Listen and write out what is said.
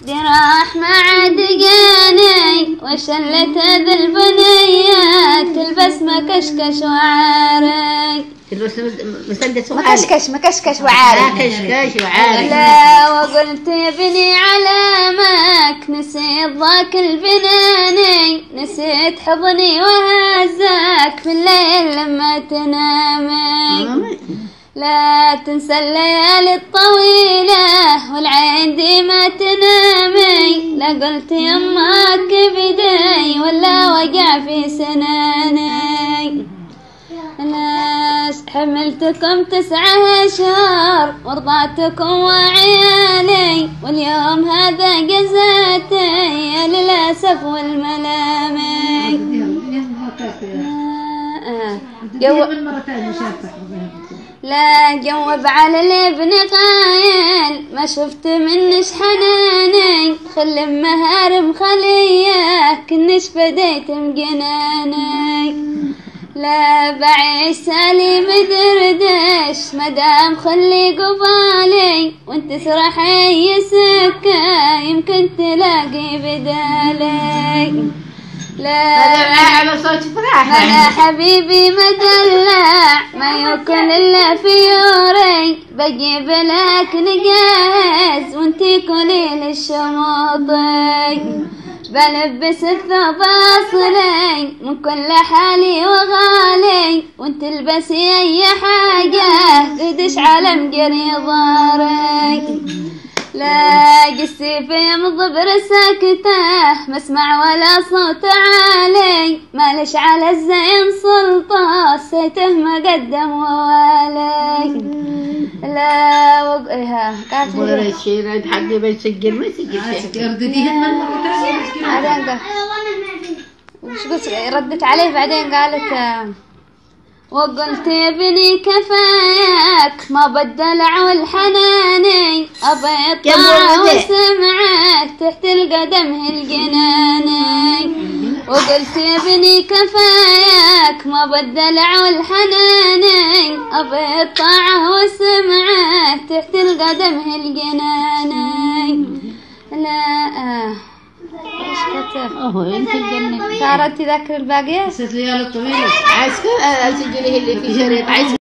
راح مع دقاني وشلت ذا البنيات تلبس مكشكش وعاري. تلبس مسدس مكشكش وعاري. مكشكش وعاري. لا وقلت يا بني علامك نسيت ضاك البناني، نسيت حضني وهزاك في الليل لما تنامي. لا تنسى الليالي الطويلة والعين دي ما تنامي، لا قلت يماك بداي ولا وقع في سناني. لا حملتكم 9 أشهر ورضعتكم وعيالي، واليوم هذا جزاتي للأسف والملامي. لا جوب على الابن قايل ما شفت منش حناني، خل مهارم خليه كنش بديت مجناني. لا بعيش سالي مدردش مدام خلي قبالي، وانت تسرح اي سكة يمكن تلاقي بدالي. لا هذا حبيبي مدلع ما ياكل الا في يوري، بجيب لك نجاز وانتي كلي للشماطي، بلبس الثوب اصلي من كل حالي وغالي، وانت البسي اي حاجة قدش على مجري ضاري. لا قسي في مضبر سكته ما اسمع ولا صوت عالي، مالش على الزين سلطة سيته ما قدم ووالي. لا وقعها قاعد الشيء عند حد بيسجل ما يسجل بعدين وش قلت ردت عليه بعدين قالت وقلت يا بني كفاياك ما بالدلع والحناني، أبي الطاعة وسمعك تحت القدم الجناني. وقلت يا بني كفاياك ما بالدلع والحناني، أبي الطاعة وسمعك تحت القدم الجناني. لا ايش كتب؟ انت تجنن. صارت تذكر الباقية؟ ست ليالي طويلة. عايز اسجله اللي في شريط. عايز